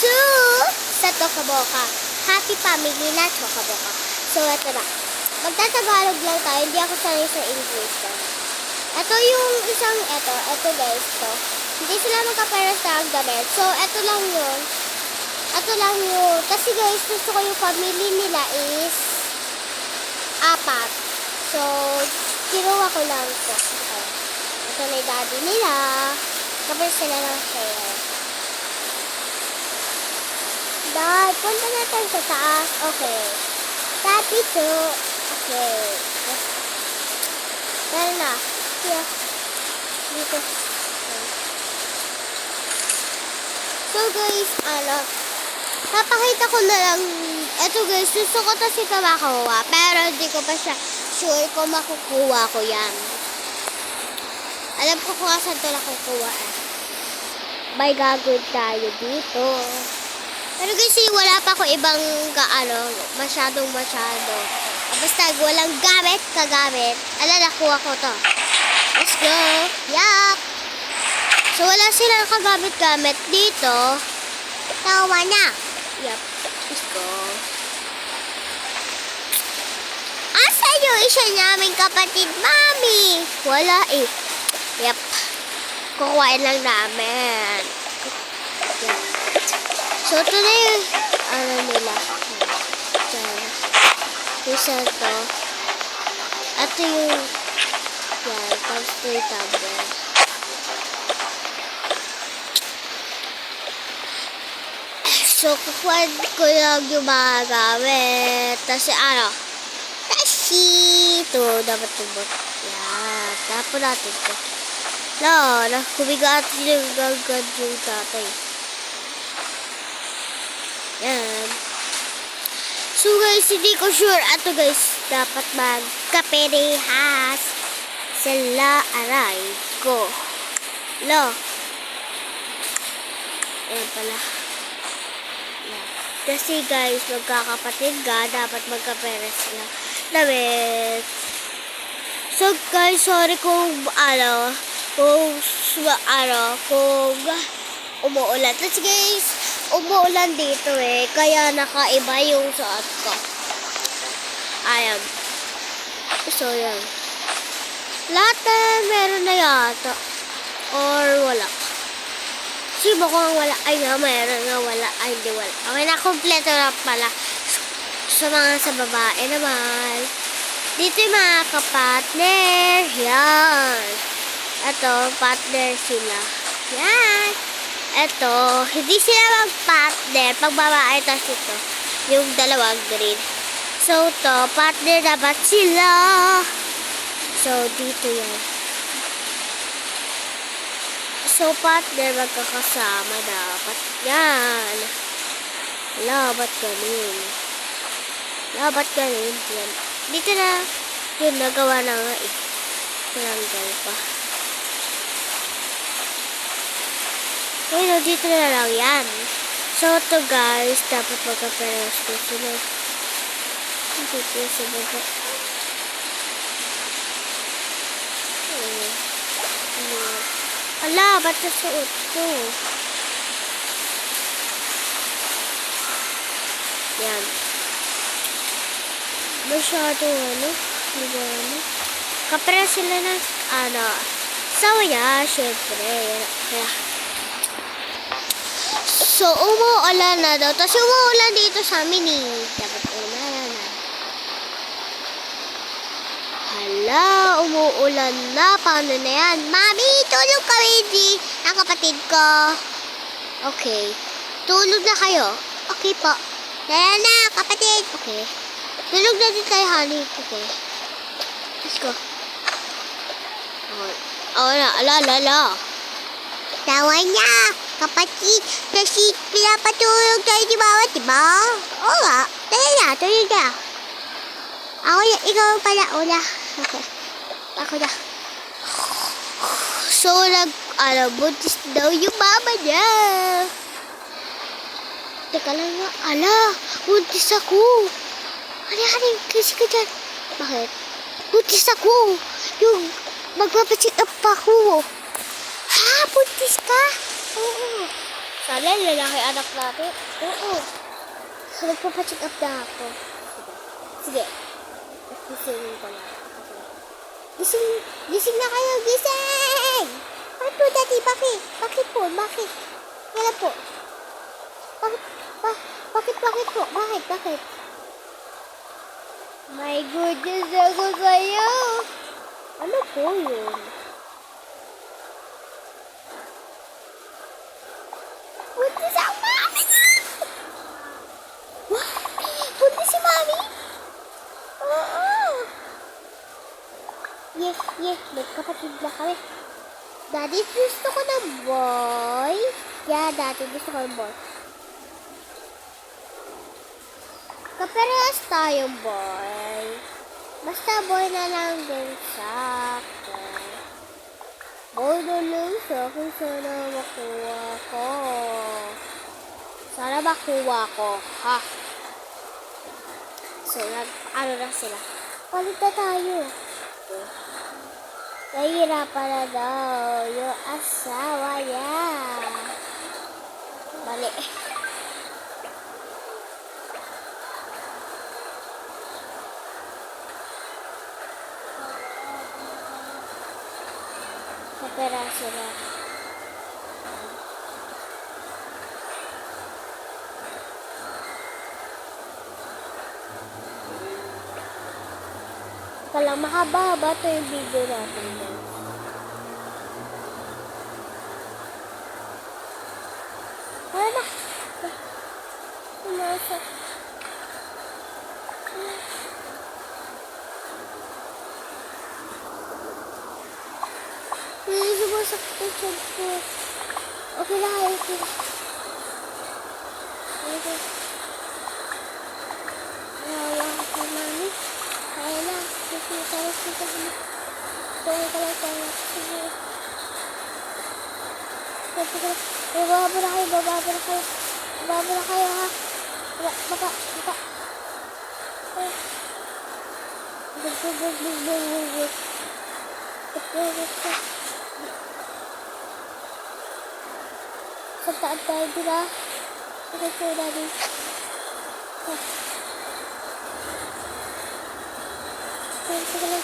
to sa Tokaboka. Happy family na Tokaboka. So, ito na. Magtatagalog lang tayo. Hindi ako sanay sa English. Ito yung isang, ito guys, to. Hindi sila magkapares na ang damit. So, ito lang yun. Ito lang yun. Kasi guys, gusto ko yung family nila is 4. So, kinuha ko lang to. Ito na yung daddy nila. Kapag sila ng hair. Dad, punta natin sa taas. Okay. Daddy to. Okay. Meron na. Here. Dito. Okay. So guys, papakita ko na lang. Ito guys, gusto ko to si makuha. Pero hindi ko pa siya sure kung makukuha ko yan. Alam ko kung saan ito nakukuha eh. May gagawin tayo dito. Pero kasi wala pa ko ibang masyado. Basta walang kagamit. Nakuha ko to. Let's go. Yup. So wala silang kagamit-gamit dito. Tawa na. Yup. Let's go. Asan yung isa naming kapatid, Mami? Wala eh. Yup. Kukuhain lang namin. Yup. So, ito na yung, nila. Diyan. Isa to. Ito yung, yan, tapos ito yung tablet. So, kukuhan ko lang yung mga gamit. Tapos, tashi! Ito, dapat tubot. Yan, tapos natin ito. Kumigat yung gagad yung tatay. Yan. So guys, hindi ko sure. Ato guys, dapat magkaperehas sila aray ko. Ayan pala. Yan. Kasi guys, magkakapatid ka, dapat magkaperehas sila. Damit. So guys, sorry kung umuulan. Tapos guys, umuulan dito eh. Kaya nakaiba yung suot ko. Ayan. So, yan. Lahat meron na yata. Or wala. Sibo ko ang wala. Ay nga, meron nga wala. Ay, hindi wala. Okay na, kompleto na pala. Sa mga sa babae naman. Dito yung mga kapatner. Yan. Ito, partner sila. Yan. Ito, hindi sila mag-partner. Pag babae, tapos ito, yung dalawang green. So, to, partner dapat sila. So, dito yan. So, partner, magkakasama dapat. Yan. Ba't ganun? Ba't ganun? Yan. Dito na, yun, nagawa na nga eh. Palanggal pa. Ayun, dito na lang yan. So, ito guys, dapat magkaperas ko sila. Dito sa baba. Ba't nasuot ko? Yan. Masyado, diba, kaperas sila na, sawa niya, syempre. Kaya, so, umuulan na daw. Tapos umuulan dito sa amin eh. Dapat umuulan na. Hala, umuulan na. Paano na yan? Mami, tulog kami ang kapatid ko. Okay. Tulog na kayo. Okay po. Dala na, kapatid. Okay. Tulog na din kayo, honey. Okay. Let's go. Ala. Tawa niya. Kapatid, kasi pinapatulog tayo di bawat, diba? Oo nga. Tulog na. Ikaw pala, una. Okay. Ako na. So, buntis daw yung mama niya. Teka lang nga. Buntis ako. Hani, kasi ka dyan. Bakit? Buntis ako. Yung magpapacheck up ako. Ha? Buntis ka? Oo. Malay, lalaki anak natin. Oo. Nagpapacheck up na ako. Sige. Gisingin ko na. Gising na kayo, gising! Bakit po, Daddy? Bakit po? Bakit? Kailan po? Bakit po? Bakit? My goodness, ako sa'yo! Ano po yun? Buntis ang mami niya! What? Buntis si mami? Oo! Yes, magkapatid na kami. Daddy, gusto ko ng boy. Yeah, Daddy, gusto ko ng boy. Kaparehas tayong boy. Basta boy na lang din sa akin. Boy na lang sa akin, sana makuha ko. Ha? So, ano na sila? Palit na tayo. Nahihirapan na daw yung asawa niya. Mali. Kapera sila. Kalang mahaba to yung video natin. Ano? Pumasok. Sumasak ko siya po. Okay na kayo po. Okay. Nahawa ka pa, mami. Kaya na. Tayo ka na. Bababa na kayo, ha. Baka. Sagtaan tayo din, ha. Okay po, Daddy.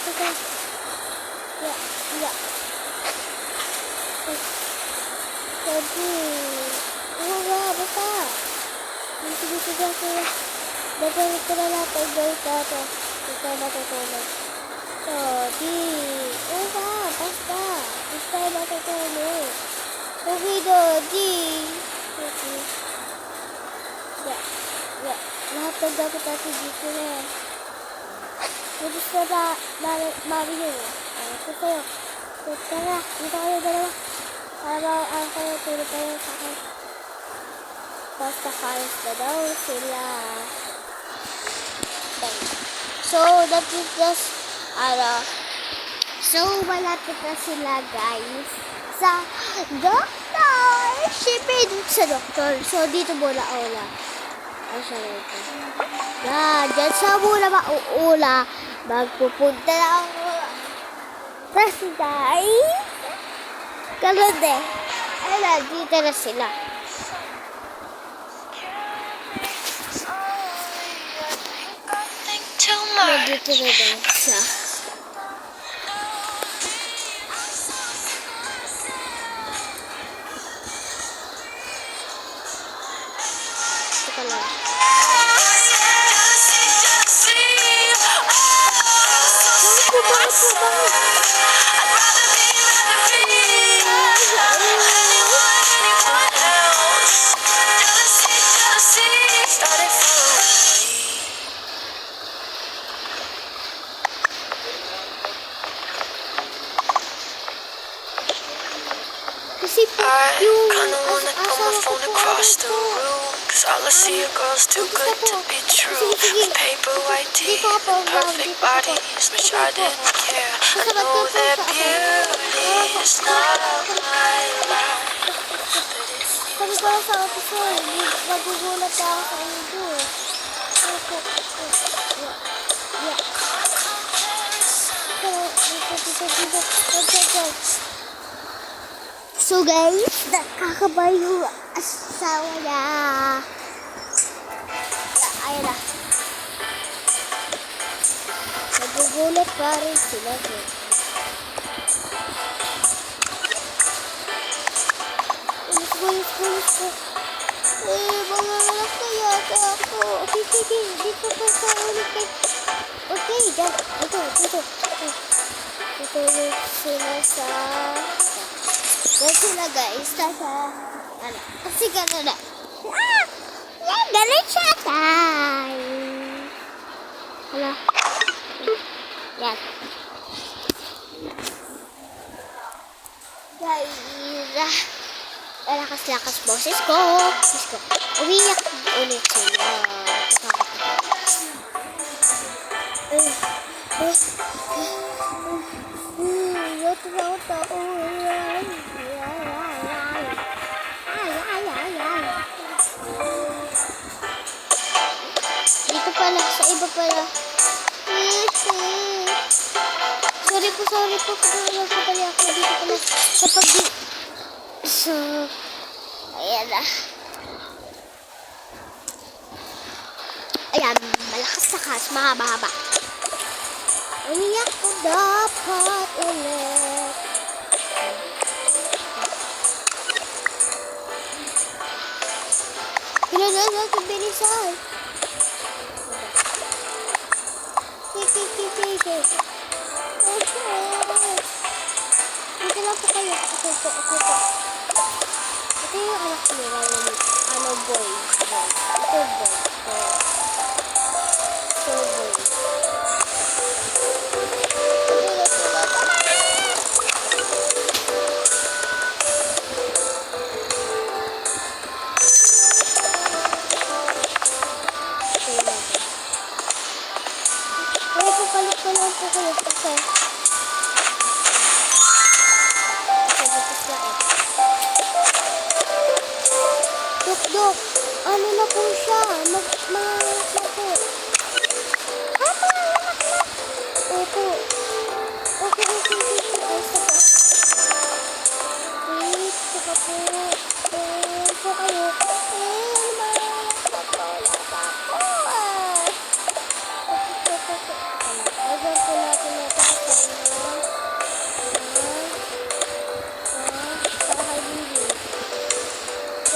Sige. Ya. Daddy. Basta. Sige ako. Daddy, ko na lahat ang gawin natin. Ito matutulog. Daddy. Basta. Basta matutulog. Okay, Daddy. Ya. Lahat ng dapat natin dito na. Gusto na mami yun. Ito sa'yo. Tara, dito kayo dalawa. Para kayo, tulog kayo sa akin. Basta kayos na daw sila. So, that is just, so, malapit na sila, guys, sa doktor. Siyempre, dito sa doktor. So, dito muna, Ay, siya na ito. Yan, dyan sa muna mauula. Magpupunta na ako. Kasi guys, ganun eh. Ayun, dito na sila. Dito na daw siya. Teka lang. I kinda wanna put my phone across the room, 'cause all I see are girls too good to be true. With paper white teeth and perfect bodies, wish I didn't care. I know that beauty is not my life, but if Sabi ko lang sa episode, magugulat na ako sa inyo doon. So guys, nakakaba yung asawa niya. Ayun na. Nagugulat pa rin sila. Let's go. Mga anak na yata ako. Okay, sige. Dito ka sa ulit. Okay, dyan. Dito. Dito sila sa... Dito sila guys. Nasa... Ano? Kasi gano'n na. Yan, galit siya tayo. Hala. Yan. Guys, lakas boses ko. Umiyak ulit sila. Dito pala, sa iba pala. Sorry po. Kapali ako dito pala. Kapag di... So, ayan na. Ayan, malakas, mahaba-haba. Umiyak ko dapat ulit. Kailangan natin bilisan. Sige. Dito lang po kayo. Ako po. Ito yung anak ko nila. Boy. Ito boy. Papalit ko lang po kayo kasi Dok, ano na po siya? Manganak na po. Manganak na? Opo. Okay. Wait, saka po. Po kayo. Manganak na po. Wala pa po. Agad po natin na tayo. Para kay Bibi.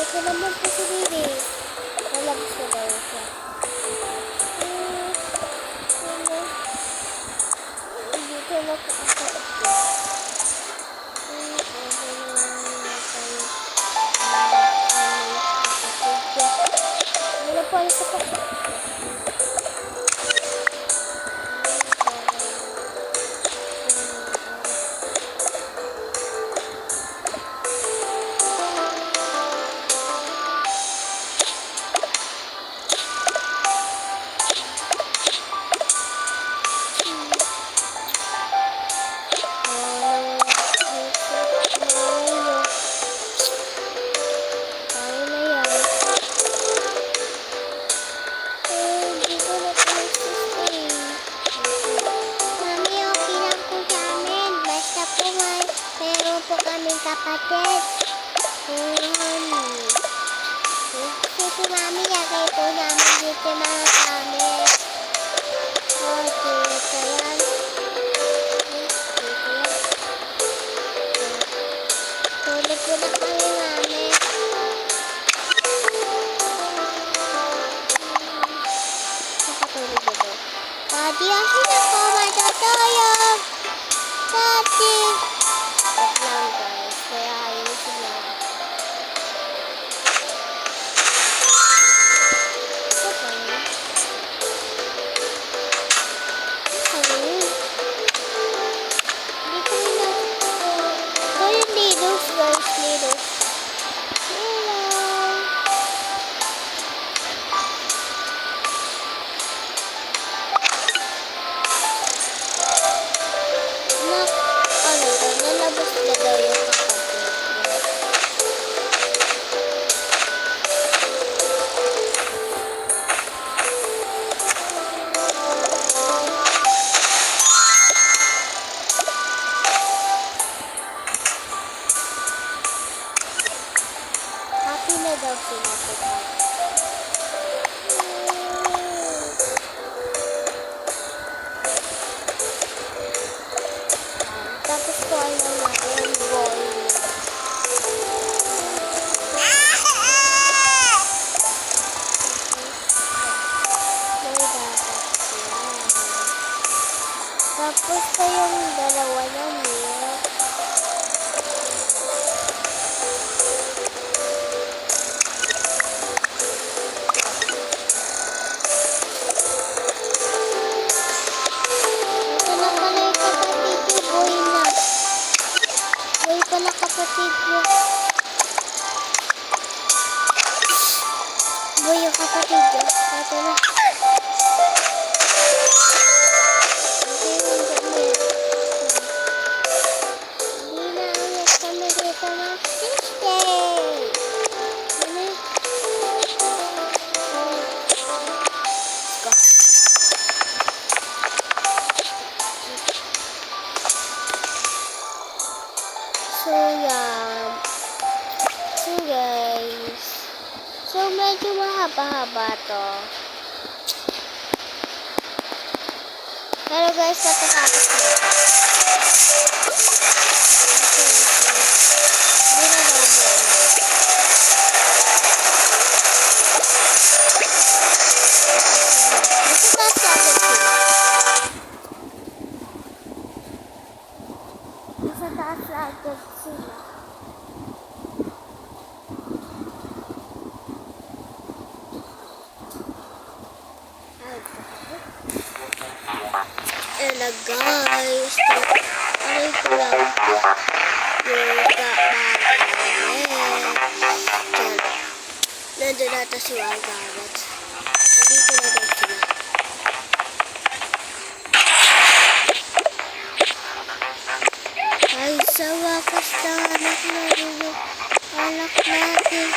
Ito naman po si Bibi. Nalabas na daw siya. Dito na po ako. Wala po alas ako. Kapatid. Si Mami, lagay po namin dito mga gamit. Dito yan. Tulog po na kami, Mami. Nakatulog ba doon? Daddy, akin ako matutulog. Daddy. Wait lang guys, kaya ayusin lang. Dito rin natin ito. Ito yung needles guys, needles. na daw sila pupunta. Tapos ko ay natin bowling. Tapos kayong dalawa na milk. Ito na pala yung kapatid yung boy na. Boy pala kapatid yung. Boy yung kapatid yung. Ito na. So, yan. So, guys. So, medyo mahaba-haba to. Pero guys, natatapos na ito. Hindi na lang yan. Nasa taas na agad sila. Ela guys, aray ko lang yung Diyan. Nandun nata si Margaret. Nandito na daw sila. Ay, sa wakas na anak na rin yung anak natin.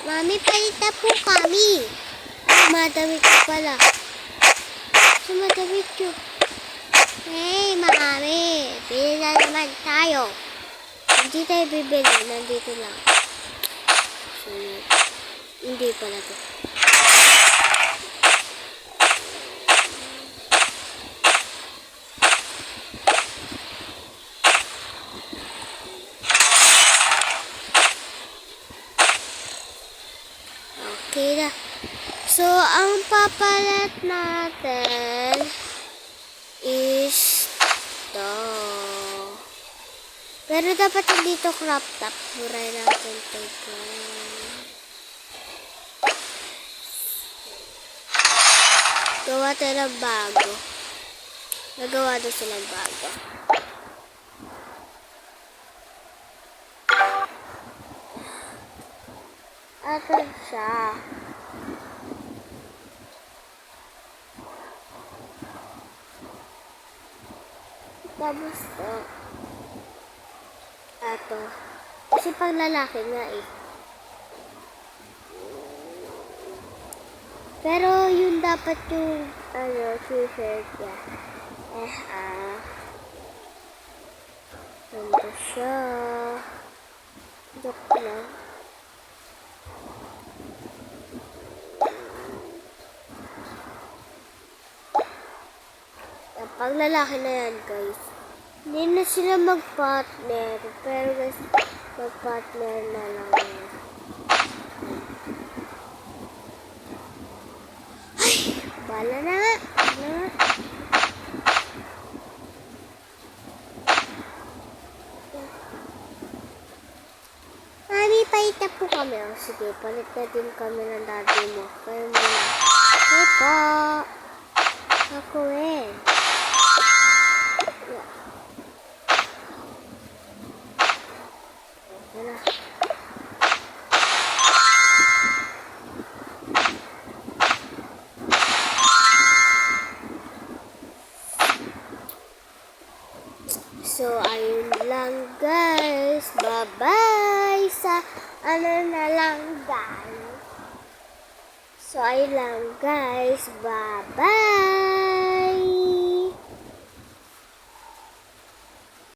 Mami, palita po kami. Madamit ko pala. Sumadamit yun. Hey, mami. Bili na naman tayo. Hindi tayo bibili. Nandito lang. So, hindi pala to. Okay na. So, ang papalat natin is to. Pero dapat hindi to crop top. Buray natin ito. Gawa tayo ng bago. Nagawa daw silang bago. Atan siya. Tapos to. Ato. Kasi pang lalaki nga eh. Pero yun dapat yung t-shirt niya. Ganda siya. Joke lang. Pag lalaki na yan, guys. Hindi na sila mag-partner. Pero guys, mag-partner na lang yan. Ay! Bala na nga. Bala na. Mami, paita po kami. O, sige, palit na din kami ng daddy mo. Kayo muna. Okay po. Ako eh. Wala. So, ayun lang guys. Bye-bye sa na lang guys. So, ayun lang guys. Bye-bye.